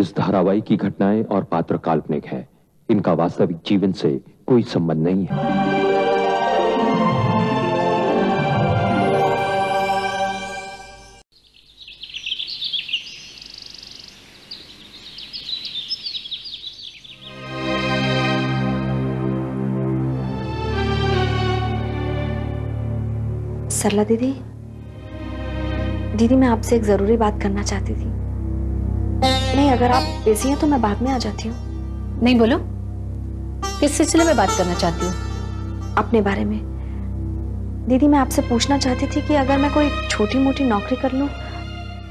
इस धारावाहिक की घटनाएं और पात्र काल्पनिक है। इनका वास्तविक जीवन से कोई संबंध नहीं है। सरला दीदी, दीदी मैं आपसे एक जरूरी बात करना चाहती थी। नहीं, अगर आप बिजी हैं तो मैं बाद में आ जाती हूँ। नहीं, बोलो, किस सिलसिले में बात करना चाहती हो? अपने बारे में। दीदी मैं आपसे पूछना चाहती थी कि अगर मैं कोई छोटी मोटी नौकरी कर लूँ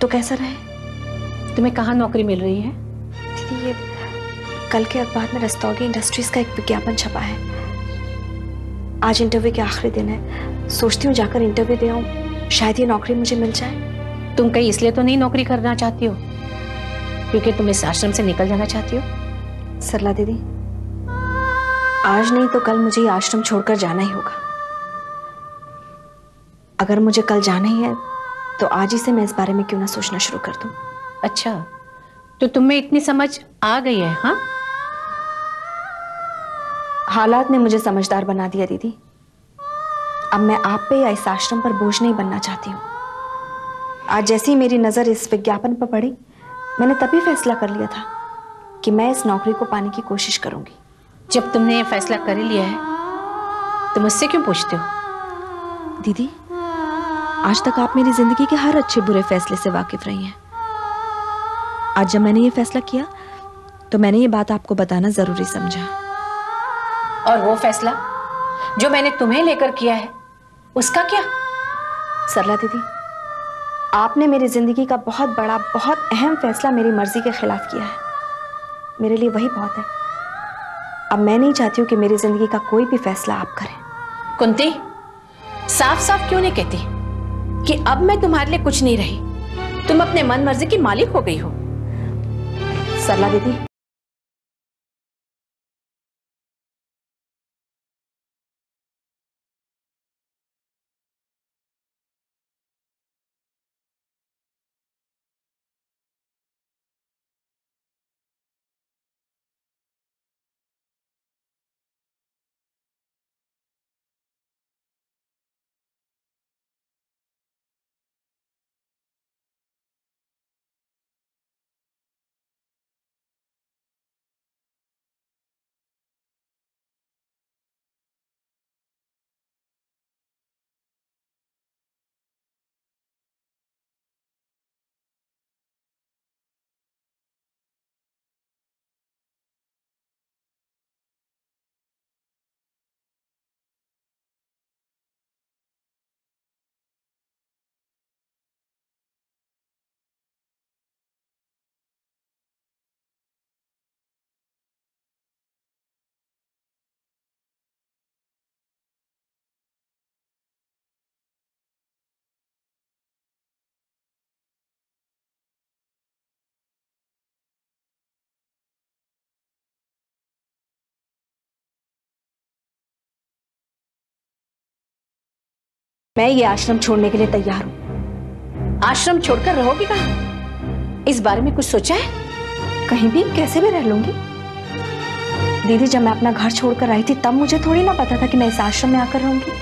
तो कैसा रहे? तुम्हें कहाँ नौकरी मिल रही है? दीदी ये कल के अखबार में रस्तौगी इंडस्ट्रीज का एक विज्ञापन छपा है। आज इंटरव्यू के आखिरी दिन है, सोचती हूँ जाकर इंटरव्यू दे आऊँ, शायद ये नौकरी मुझे मिल जाए। तुम कहीं इसलिए तो नहीं नौकरी करना चाहती हो क्योंकि तुम इस आश्रम से निकल जाना चाहती हो? सरला दीदी, आज नहीं तो कल मुझे ये आश्रम छोड़कर जाना ही होगा। अगर मुझे कल जाना ही है तो आज ही से मैं इस बारे में क्यों ना सोचना शुरू कर दूं। अच्छा, तो तुम्हें इतनी समझ आ गई है? हाँ, हालात ने मुझे समझदार बना दिया दीदी। अब मैं आप पे या इस आश्रम पर बोझ नहीं बनना चाहती हूँ। आज जैसे ही मेरी नजर इस विज्ञापन पर पड़ी, मैंने तभी फैसला कर लिया था कि मैं इस नौकरी को पाने की कोशिश करूंगी। जब तुमने ये फैसला कर लिया है तो मुझसे क्यों पूछते हो? दीदी, आज तक आप मेरी जिंदगी के हर अच्छे बुरे फैसले से वाकिफ रही हैं। आज जब मैंने ये फैसला किया तो मैंने ये बात आपको बताना जरूरी समझा। और वो फैसला जो मैंने तुम्हें लेकर किया है उसका क्या? सरला दीदी, आपने मेरी जिंदगी का बहुत बड़ा, बहुत अहम फैसला मेरी मर्जी के खिलाफ किया है। मेरे लिए वही बहुत है। अब मैं नहीं चाहती हूँ कि मेरी जिंदगी का कोई भी फैसला आप करें। कुंती, साफ साफ क्यों नहीं कहती कि अब मैं तुम्हारे लिए कुछ नहीं रही, तुम अपने मन मर्जी की मालिक हो गई हो? सरला दीदी, मैं ये आश्रम छोड़ने के लिए तैयार हूँ। आश्रम छोड़कर रहोगी कहाँ? इस बारे में कुछ सोचा है? कहीं भी, कैसे भी रह लूंगी। दीदी, जब मैं अपना घर छोड़कर आई थी तब मुझे थोड़ी ना पता था कि मैं इस आश्रम में आकर रहूंगी।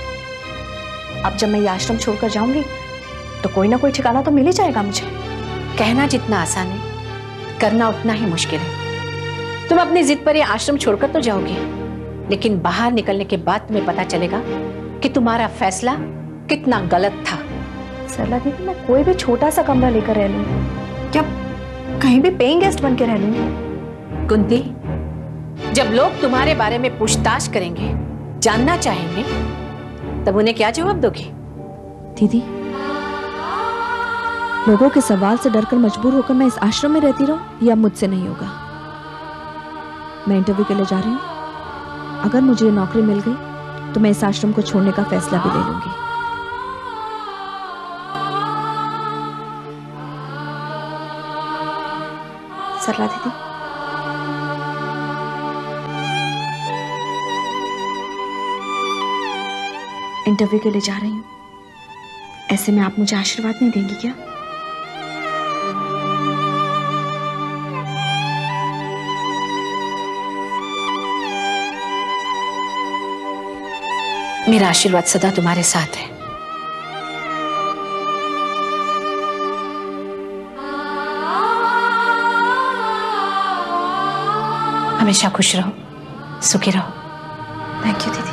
अब जब मैं ये आश्रम छोड़कर जाऊंगी तो कोई ना कोई ठिकाना तो मिल ही जाएगा मुझे। कहना जितना आसान है, करना उतना ही मुश्किल है। तुम अपनी जिद पर ये आश्रम छोड़कर तो जाओगी, लेकिन बाहर निकलने के बाद तुम्हें पता चलेगा कि तुम्हारा फैसला कितना गलत था। सरला दीदी, मैं कोई भी छोटा सा कमरा लेकर रह लूंगी, क्या कहीं भी पेइंग गेस्ट बन के रह लूंगी। कुंती, जब लोग तुम्हारे बारे में पूछताछ करेंगे, जानना चाहेंगे, तब उन्हें क्या जवाब दोगी? दीदी, लोगों के सवाल से डरकर मजबूर होकर मैं इस आश्रम में रहती रहूं, यह मुझसे नहीं होगा। मैं इंटरव्यू के लिए जा रही हूं। अगर मुझे नौकरी मिल गई तो मैं इस आश्रम को छोड़ने का फैसला भी ले लूंगी। सरला दीदी, इंटरव्यू के लिए जा रही हूँ, ऐसे में आप मुझे आशीर्वाद नहीं देंगी क्या? मेरा आशीर्वाद सदा तुम्हारे साथ है। हमेशा खुश रहो, सुखी रहो। थैंक यू दीदी।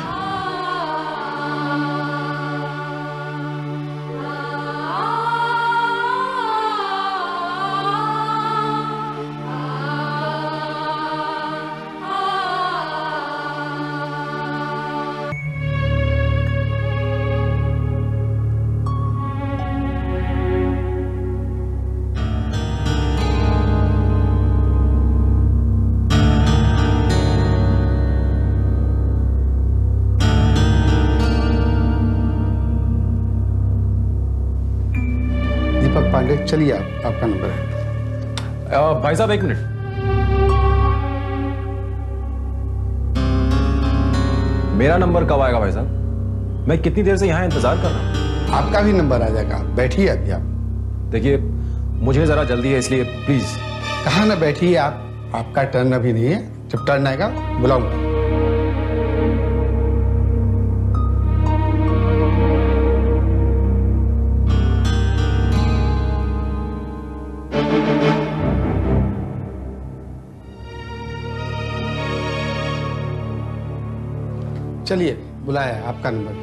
दीपक पांडे, चलिए आपका नंबर है। भाई साहब 1 मिनट। मेरा नंबर कब आएगा भाई साहब? मैं कितनी देर से यहां इंतजार कर रहा हूं। आपका भी नंबर आ जाएगा, बैठिए अभी आप। देखिए मुझे जरा जल्दी है, इसलिए प्लीज। कहा ना बैठिए आप, आपका टर्न अभी नहीं है, जब टर्न आएगा बुलाऊंगा। चलिए, बुलाया है आपका नंबर।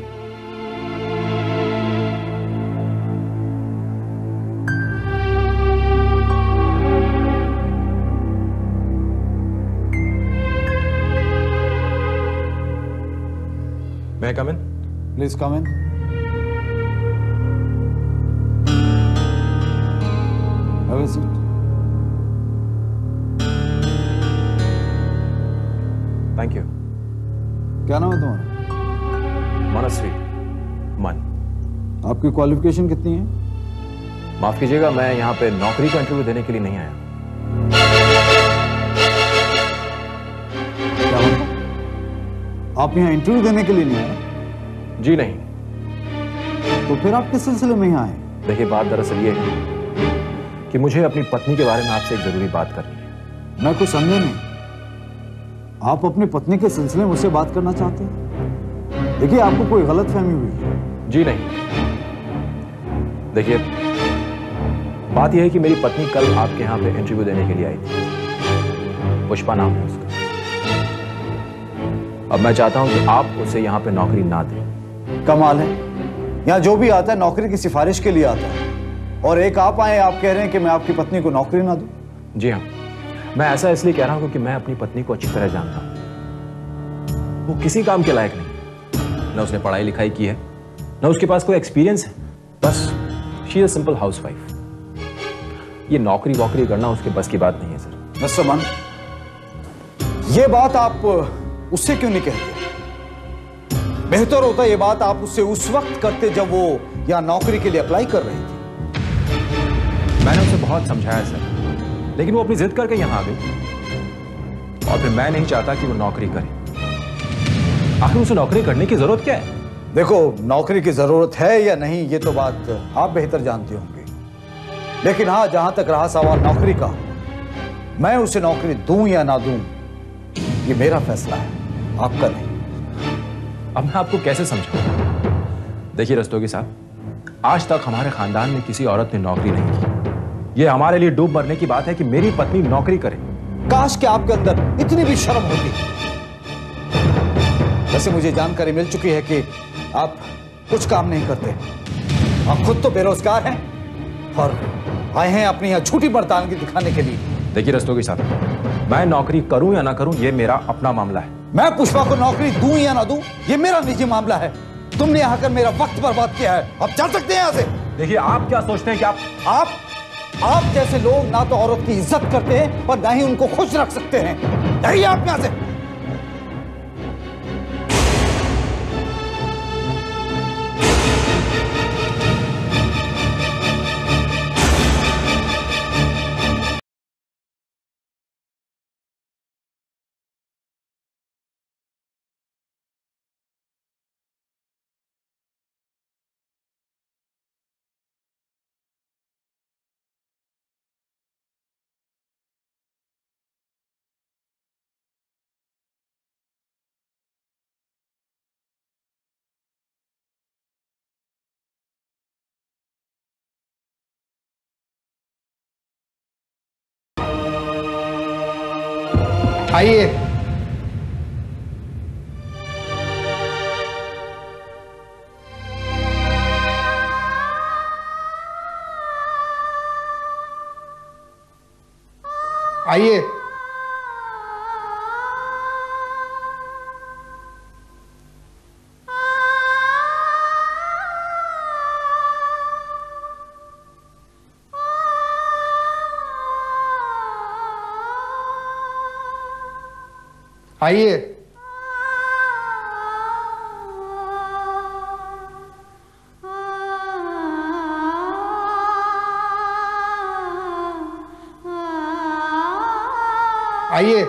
मैं come in? Please come in. Have a seat. Thank you. क्या नाम है तुम्हारा? मनस्वी। मन। आपकी क्वालिफिकेशन कितनी है? माफ कीजिएगा, मैं यहाँ पे नौकरी का इंटरव्यू देने के लिए नहीं आया। क्या मतलब? आप यहाँ इंटरव्यू देने के लिए नहीं आए? जी नहीं। तो फिर आप किस सिलसिले में यहाँ आए? देखिए बात दरअसल ये है कि मुझे अपनी पत्नी के बारे में आपसे एक जरूरी बात करनी है। मैं कुछ समझा नहीं। आप अपनी पत्नी के सिलसिले में मुझसे बात करना चाहते हैं? देखिए आपको कोई गलत फहमी हुई है। जी नहीं। देखिए बात यह है कि मेरी पत्नी कल आपके यहाँ पे इंटरव्यू देने के लिए आई थी। पुष्पा नाम है उसका। अब मैं चाहता हूं कि आप उसे यहाँ पे नौकरी ना दें। कमाल है, यहाँ जो भी आता है नौकरी की सिफारिश के लिए आता है, और एक आप आए, आप कह रहे हैं कि मैं आपकी पत्नी को नौकरी ना दूं। जी हाँ, मैं ऐसा इसलिए कह रहा हूं क्योंकि मैं अपनी पत्नी को अच्छी तरह जानता हूं। वो किसी काम के लायक नहीं, न उसने पढ़ाई लिखाई की है, न उसके पास कोई एक्सपीरियंस है। बस शी इज सिंपल हाउसवाइफ। ये नौकरी वोकरी करना उसके बस की बात नहीं है सर। मिस्टर मन, ये बात आप उससे क्यों नहीं कहते? बेहतर होता ये बात आप उससे उस वक्त करते जब वो यहाँ नौकरी के लिए अप्लाई कर रही थी। मैंने उसे बहुत समझाया सर, लेकिन वो अपनी जिद करके यहां आ गई। और फिर मैं नहीं चाहता कि वो नौकरी करे। आखिर उसे नौकरी करने की जरूरत क्या है? देखो, नौकरी की जरूरत है या नहीं ये तो बात आप बेहतर जानते होंगे, लेकिन हाँ, जहां तक रहा सवाल नौकरी का, मैं उसे नौकरी दूं या ना दूं ये मेरा फैसला है, आपका नहीं। अब मैं आपको कैसे समझाऊं? देखिए रस्तोगी साहब, आज तक हमारे खानदान में किसी औरत ने नौकरी नहीं की। ये हमारे लिए डूब मरने की बात है कि मेरी पत्नी नौकरी करे। काश कि आपके अंदर इतनी भी शर्म होती। वैसे मुझे जानकारी मिल चुकी है कि आप कुछ काम नहीं करते। आप खुद तो बेरोजगार हैं और आए हैं अपनी यहाँ झूठी बर्तानगी दिखाने के लिए। देखिए रस्तोगी साहब, मैं नौकरी करूं या ना करूं ये मेरा अपना मामला है। मैं पुष्पा को नौकरी दूं या ना दूं ये मेरा निजी मामला है। तुमने यहाँ कर मेरा वक्त बर्बाद किया है, अब चल सकते हैं यहाँ से। देखिए आप क्या सोचते हैं कि आप जैसे लोग ना तो औरत की इज्जत करते हैं और ना ही उनको खुश रख सकते हैं। जाइए आप यहाँ से। आइए। आइए। आइए। आइए।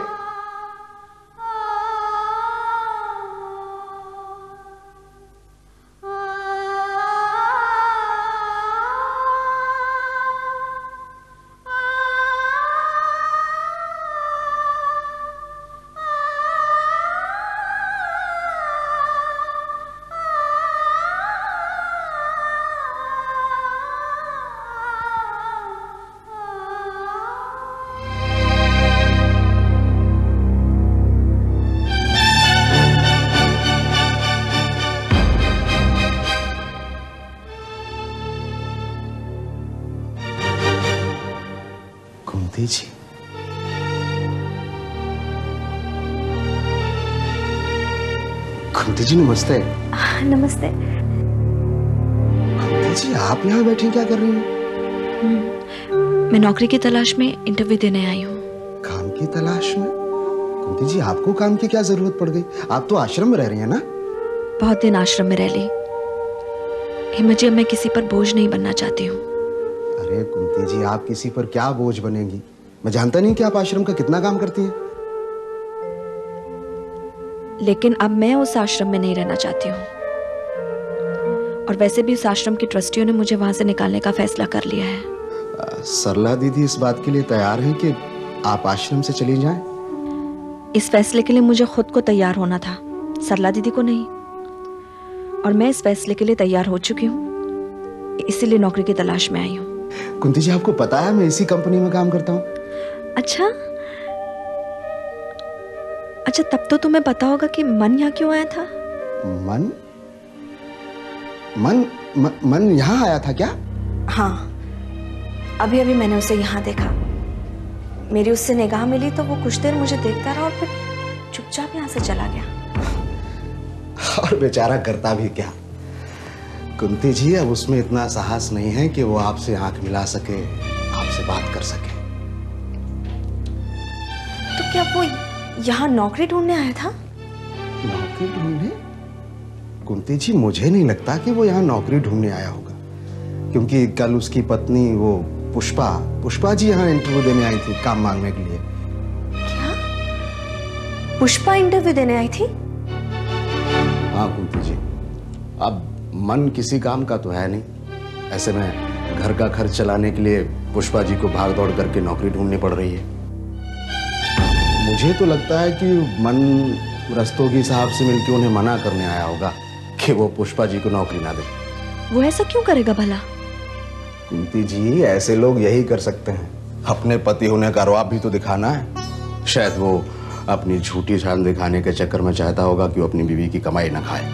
कुंती जी, कुंती जी नमस्ते। नमस्ते। कुंती जी आप यहाँ बैठी क्या कर रही हैं? मैं नौकरी की तलाश में इंटरव्यू देने आई हूँ। काम की तलाश में? कुंती जी आपको काम की क्या जरूरत पड़ गई? आप तो आश्रम में रह रही हैं ना? बहुत दिन आश्रम में रह ली। हिम्मत जी, अब मैं किसी पर बोझ नहीं बनना चाहती हूँ। अरे कुंती जी, आप किसी पर क्या बोझ बनेंगी? मैं जानता नहीं कि आप आश्रम का कितना काम करती हैं। लेकिन अब मैं उस आश्रम में नहीं रहना चाहती हूँ, और वैसे भी उस आश्रम के ट्रस्टियों ने मुझे वहां से निकालने का फैसला कर लिया है। सरला दीदी इस बात के लिए तैयार हैं कि आप आश्रम से चली जाएं? इस फैसले के लिए मुझे खुद को तैयार होना था, सरला दीदी को नहीं। और मैं इस फैसले के लिए तैयार हो चुकी हूँ, इसीलिए नौकरी की तलाश में आई हूँ। कुंती जी आपको पता है मैं इसी कंपनी में काम करता हूँ। अच्छा, तब तो तुम्हें पता होगा कि मन यहाँ क्यों आया था। मन? मन यहाँ आया था क्या? हाँ, अभी अभी मैंने उसे यहाँ देखा। मेरी उससे निगाह मिली तो वो कुछ देर मुझे देखता रहा और फिर चुपचाप यहाँ से चला गया। और बेचारा करता भी क्या? कुंती जी अब उसमें इतना साहस नहीं है कि वो आपसे आंख मिला सके, आपसे बात कर सके। तो क्या वो यहाँ नौकरी ढूंढने आया था? नौकरी ढूंढने? कुंती जी मुझे नहीं लगता कि वो यहाँ नौकरी ढूंढने आया होगा, क्योंकि कल उसकी पत्नी वो पुष्पा जी यहाँ इंटरव्यू देने आई थी काम मांगने के लिए। क्या? पुष्पा इंटरव्यू देने आई थी? हाँ कुंती जी, अब मन किसी काम का तो है नहीं। ऐसे में घर का खर्च चलाने के लिए पुष्पा जी को भाग दौड़ करके नौकरी ढूंढनी पड़ रही है। मुझे तो लगता है कि मन रस्तोगी साहब से मिलकर उन्हें मना करने आया होगा कि वो पुष्पा जी को नौकरी ना दे। वो ऐसा क्यों करेगा भला? कुंती जी ऐसे लोग यही कर सकते हैं, अपने पति होने का रौब भी तो दिखाना है। शायद वो अपनी झूठी शान दिखाने के चक्कर में चाहता होगा कि वो अपनी बीवी की कमाई ना खाए।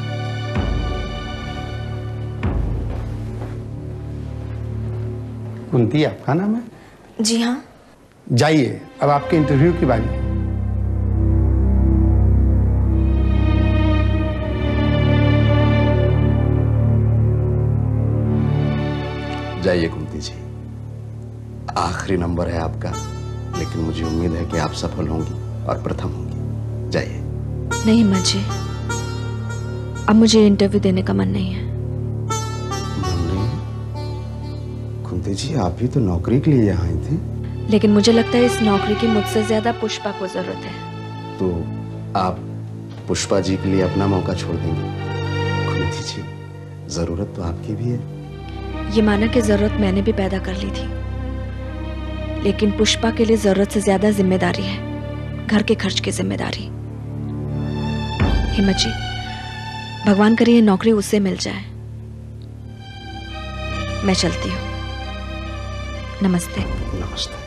कुंती आपका नाम है? जी हाँ। जाइए, अब आपके इंटरव्यू की बारी है। जाइए कुंती जी, आखिरी नंबर है आपका, लेकिन मुझे उम्मीद है कि आप सफल होंगी और प्रथम होंगी। जाइए। नहीं हिम्मत जी, अब मुझे इंटरव्यू देने का मन नहीं है। मन नहीं है? कुंती जी आप भी तो नौकरी के लिए यहाँ आई थी। लेकिन मुझे लगता है इस नौकरी की मुझसे ज्यादा पुष्पा को जरूरत है। तो आप पुष्पा जी के लिए अपना मौका छोड़ देंगे? कुंती जी जरूरत तो आपकी भी है। ये माना कि जरूरत मैंने भी पैदा कर ली थी, लेकिन पुष्पा के लिए जरूरत से ज्यादा जिम्मेदारी है, घर के खर्च की जिम्मेदारी। हिम्मत जी, भगवान करे ये नौकरी उससे मिल जाए। मैं चलती हूँ। नमस्ते। नमस्ते।